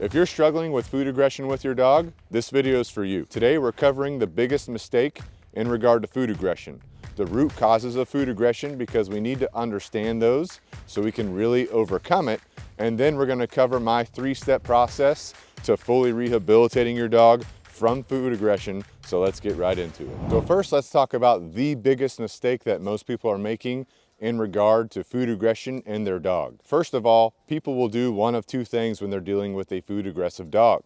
If you're struggling with food aggression with your dog, this video is for you. Today we're covering the biggest mistake in regard to food aggression, the root causes of food aggression, because we need to understand those so we can really overcome it. And then we're going to cover my 3-step process to fully rehabilitating your dog from food aggression. So let's get right into it. So first, let's talk about the biggest mistake that most people are making in regard to food aggression in their dog. First of all, people will do one of two things when they're dealing with a food aggressive dog.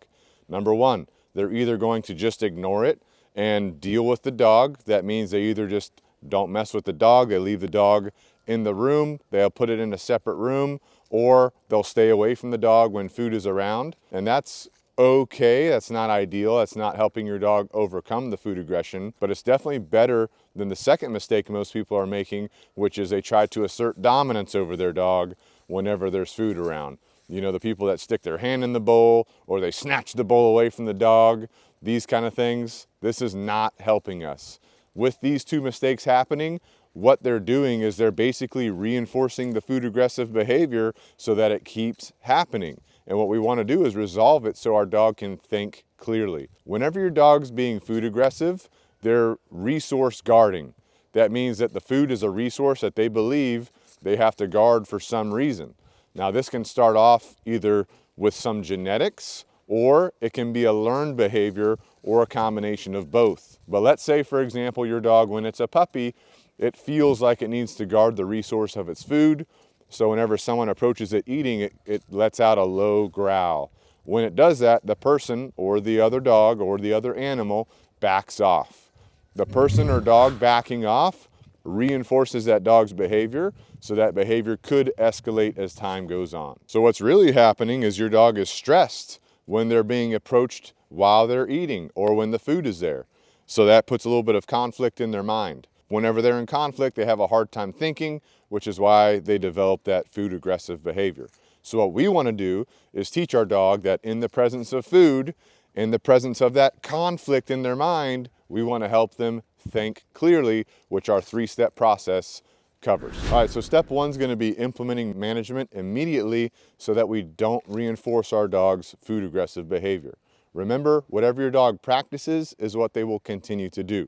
Number one, they're either going to just ignore it and deal with the dog. That means they either just don't mess with the dog, they leave the dog in the room, they'll put it in a separate room, or they'll stay away from the dog when food is around. And that's okay, that's not ideal, that's not helping your dog overcome the food aggression, but it's definitely better than the second mistake most people are making, which is they try to assert dominance over their dog whenever there's food around. You know, the people that stick their hand in the bowl or they snatch the bowl away from the dog, these kind of things. This is not helping us. With these two mistakes happening, what they're doing is they're basically reinforcing the food aggressive behavior so that it keeps happening. And what we want to do is resolve it so our dog can think clearly. Whenever your dog's being food aggressive, they're resource guarding. That means that the food is a resource that they believe they have to guard for some reason. Now, this can start off either with some genetics, or it can be a learned behavior or a combination of both. But let's say, for example, your dog, when it's a puppy, it feels like it needs to guard the resource of its food. So whenever someone approaches it eating, it lets out a low growl. When it does that, the person or the other dog or the other animal backs off. The person or dog backing off reinforces that dog's behavior, so that behavior could escalate as time goes on. So what's really happening is your dog is stressed when they're being approached while they're eating or when the food is there. So that puts a little bit of conflict in their mind. Whenever they're in conflict, they have a hard time thinking, which is why they develop that food aggressive behavior. So what we want to do is teach our dog that in the presence of food, in the presence of that conflict in their mind, we want to help them think clearly, which our 3-step process covers. All right, so step 1 is going to be implementing management immediately so that we don't reinforce our dog's food aggressive behavior. Remember, whatever your dog practices is what they will continue to do.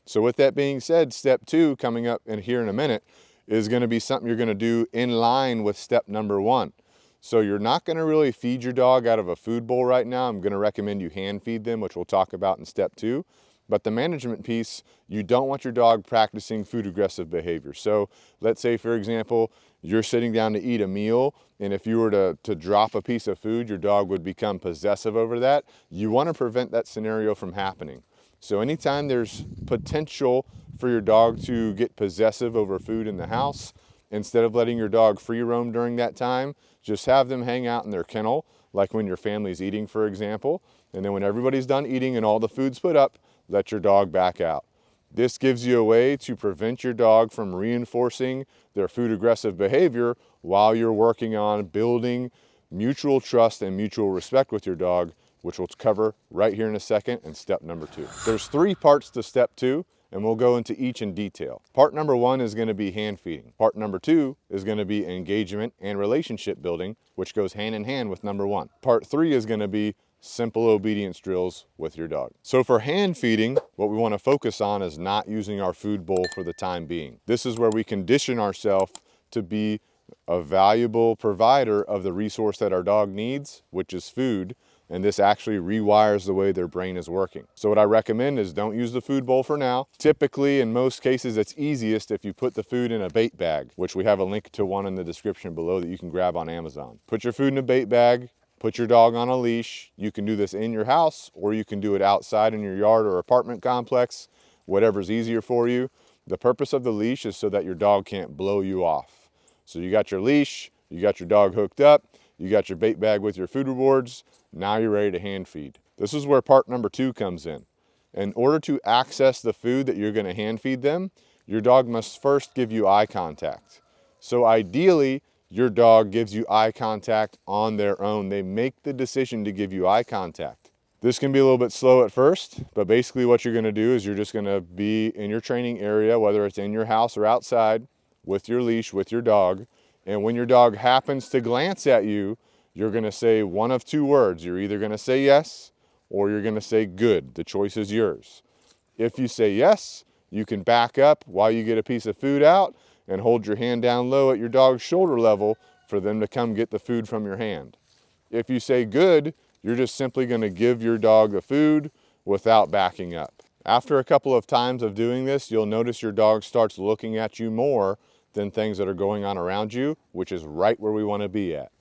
So with that being said, step 2 coming up here in a minute is going to be something you're going to do in line with step number 1. So you're not going to really feed your dog out of a food bowl right now. I'm going to recommend you hand feed them, which we'll talk about in step 2. But the management piece, you don't want your dog practicing food aggressive behavior. So let's say, for example, you're sitting down to eat a meal, and if you were to drop a piece of food, your dog would become possessive over that. You want to prevent that scenario from happening. So anytime there's potential for your dog to get possessive over food in the house, instead of letting your dog free roam during that time, just have them hang out in their kennel, like when your family's eating, for example. And then when everybody's done eating and all the food's put up, let your dog back out. This gives you a way to prevent your dog from reinforcing their food aggressive behavior while you're working on building mutual trust and mutual respect with your dog, which we'll cover right here in a second in step number 2. There's 3 parts to step 2, and we'll go into each in detail. Part number 1 is going to be hand feeding. Part number 2 is going to be engagement and relationship building, which goes hand in hand with number 1. Part 3 is going to be simple obedience drills with your dog. So for hand feeding, what we want to focus on is not using our food bowl for the time being. This is where we condition ourselves to be a valuable provider of the resource that our dog needs, which is food. And this actually rewires the way their brain is working. So what I recommend is don't use the food bowl for now. Typically, in most cases, it's easiest if you put the food in a bait bag, which we have a link to one in the description below that you can grab on Amazon. Put your food in a bait bag, put your dog on a leash. You can do this in your house, or you can do it outside in your yard or apartment complex, whatever's easier for you. The purpose of the leash is so that your dog can't blow you off. So you got your leash, you got your dog hooked up, you got your bait bag with your food rewards. Now you're ready to hand feed. This is where part number 2 comes in. In order to access the food that you're going to hand feed them, your dog must first give you eye contact. So ideally, your dog gives you eye contact on their own. They make the decision to give you eye contact. This can be a little bit slow at first, but basically what you're going to do is you're just going to be in your training area, whether it's in your house or outside, with your leash, with your dog. And when your dog happens to glance at you, you're gonna say one of two words. You're either gonna say yes or you're gonna say good. The choice is yours. If you say yes, you can back up while you get a piece of food out and hold your hand down low at your dog's shoulder level for them to come get the food from your hand. If you say good, you're just simply gonna give your dog the food without backing up. After a couple of times of doing this, you'll notice your dog starts looking at you more than things that are going on around you, which is right where we wanna be at.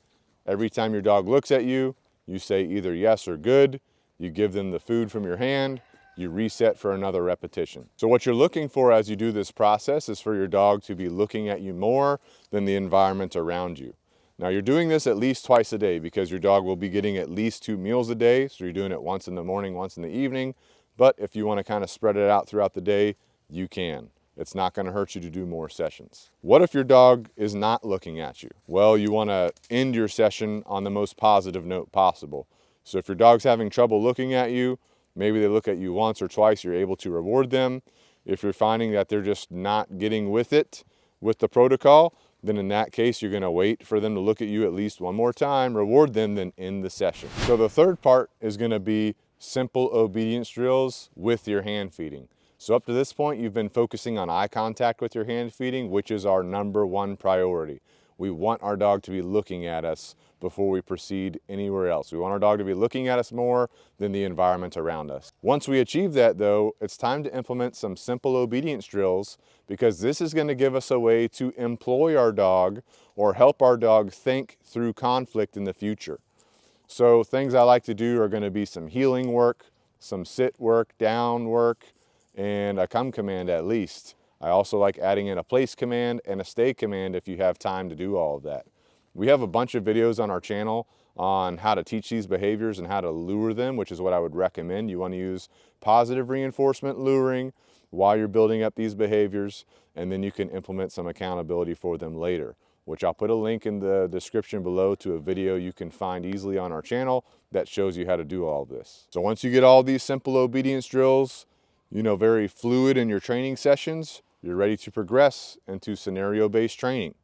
Every time your dog looks at you, you say either yes or good, you give them the food from your hand, you reset for another repetition. So what you're looking for as you do this process is for your dog to be looking at you more than the environment around you. Now you're doing this at least twice a day because your dog will be getting at least 2 meals a day. So you're doing it once in the morning, once in the evening. But if you want to kind of spread it out throughout the day, you can. It's not going to hurt you to do more sessions. What if your dog is not looking at you? Well, you want to end your session on the most positive note possible. So if your dog's having trouble looking at you, maybe they look at you once or twice, you're able to reward them. If you're finding that they're just not getting with it, with the protocol, then in that case, you're gonna wait for them to look at you at least one more time, reward them, then end the session. So the third part is gonna be simple obedience drills with your hand feeding. So up to this point, you've been focusing on eye contact with your hand feeding, which is our #1 priority. We want our dog to be looking at us before we proceed anywhere else. We want our dog to be looking at us more than the environment around us. Once we achieve that though, it's time to implement some simple obedience drills because this is going to give us a way to employ our dog or help our dog think through conflict in the future. So things I like to do are going to be some heeling work, some sit work, down work, and a come command at least. I also like adding in a place command and a stay command if you have time to do all of that. We have a bunch of videos on our channel on how to teach these behaviors and how to lure them, which is what I would recommend. You want to use positive reinforcement luring while you're building up these behaviors, and then you can implement some accountability for them later, which I'll put a link in the description below to a video you can find easily on our channel that shows you how to do all of this. So once you get all these simple obedience drills, very fluid in your training sessions, you're ready to progress into scenario-based training.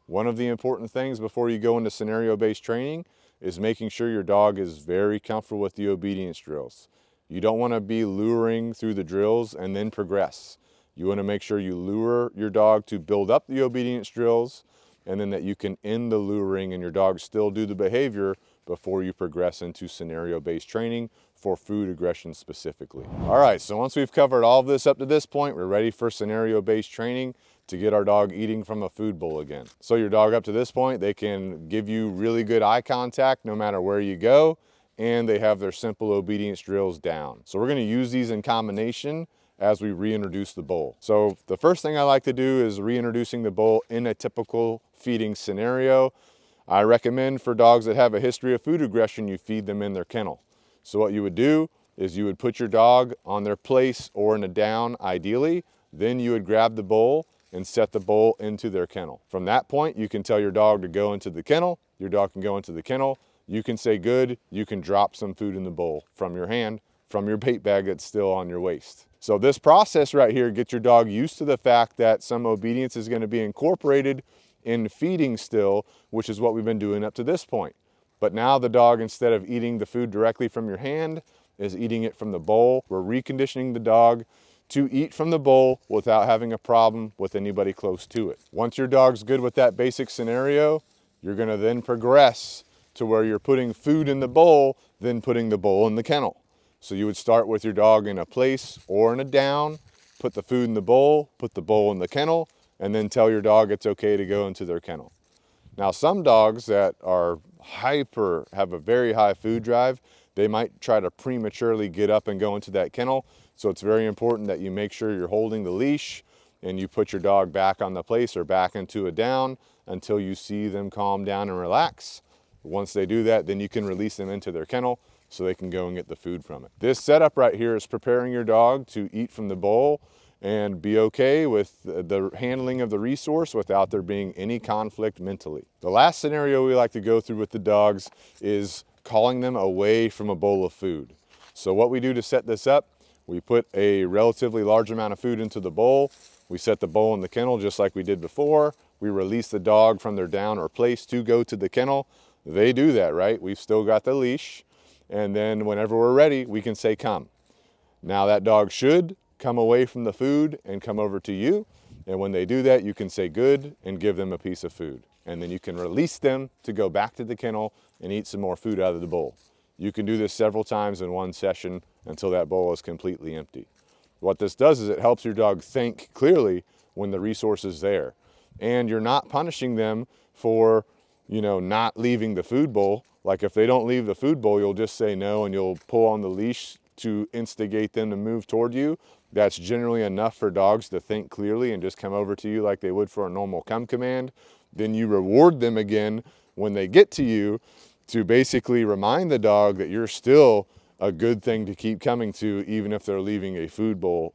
One of the important things before you go into scenario-based training is making sure your dog is very comfortable with the obedience drills. You don't want to be luring through the drills and then progress. You want to make sure you lure your dog to build up the obedience drills and then that you can end the luring and your dog still do the behavior before you progress into scenario-based training for food aggression specifically. All right, so once we've covered all of this up to this point, we're ready for scenario-based training to get our dog eating from a food bowl again. So your dog up to this point, they can give you really good eye contact no matter where you go, and they have their simple obedience drills down. So we're gonna use these in combination as we reintroduce the bowl. So the first thing I like to do is reintroducing the bowl in a typical feeding scenario. I recommend for dogs that have a history of food aggression, you feed them in their kennel. So what you would do is you would put your dog on their place or in a down ideally, then you would grab the bowl and set the bowl into their kennel. From that point, you can tell your dog to go into the kennel, your dog can go into the kennel, you can say good, you can drop some food in the bowl from your hand, from your bait bag that's still on your waist. So this process right here gets your dog used to the fact that some obedience is going to be incorporated in feeding still, which is what we've been doing up to this point. But now the dog, instead of eating the food directly from your hand, is eating it from the bowl. We're reconditioning the dog to eat from the bowl without having a problem with anybody close to it. Once your dog's good with that basic scenario, you're gonna then progress to where you're putting food in the bowl, then putting the bowl in the kennel. So you would start with your dog in a place or in a down, put the food in the bowl, put the bowl in the kennel, and then tell your dog it's okay to go into their kennel. Now some dogs that are have a very high food drive, they might try to prematurely get up and go into that kennel. So it's very important that you make sure you're holding the leash and you put your dog back on the place or back into a down until you see them calm down and relax. Once they do that, then you can release them into their kennel so they can go and get the food from it. This setup right here is preparing your dog to eat from the bowl and be okay with the handling of the resource without there being any conflict mentally. The last scenario we like to go through with the dogs is calling them away from a bowl of food. So what we do to set this up, we put a relatively large amount of food into the bowl. We set the bowl in the kennel just like we did before. We release the dog from their down or place to go to the kennel. they do that, right? We've still got the leash, and then whenever we're ready, we can say come. Now that dog should come away from the food and come over to you, and when they do that, you can say good and give them a piece of food. And then you can release them to go back to the kennel and eat some more food out of the bowl. You can do this several times in one session until that bowl is completely empty. What this does is it helps your dog think clearly when the resource is there. And you're not punishing them for, not leaving the food bowl. Like if they don't leave the food bowl, you'll just say no and you'll pull on the leash to instigate them to move toward you. That's generally enough for dogs to think clearly and just come over to you like they would for a normal come command. Then you reward them again when they get to you to basically remind the dog that you're still a good thing to keep coming to, even if they're leaving a food bowl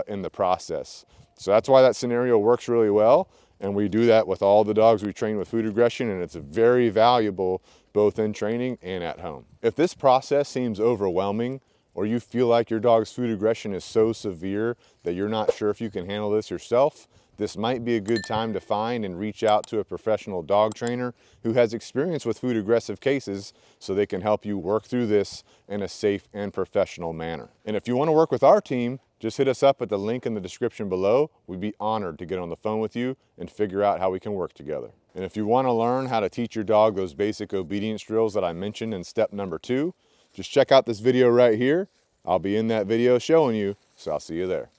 in the process. So that's why that scenario works really well. And we do that with all the dogs we train with food aggression, and it's very valuable both in training and at home. If this process seems overwhelming, or you feel like your dog's food aggression is so severe that you're not sure if you can handle this yourself, this might be a good time to find and reach out to a professional dog trainer who has experience with food aggressive cases so they can help you work through this in a safe and professional manner. And if you want to work with our team, just hit us up at the link in the description below. We'd be honored to get on the phone with you and figure out how we can work together. And if you want to learn how to teach your dog those basic obedience drills that I mentioned in step number 2, just check out this video right here. I'll be in that video showing you, so I'll see you there.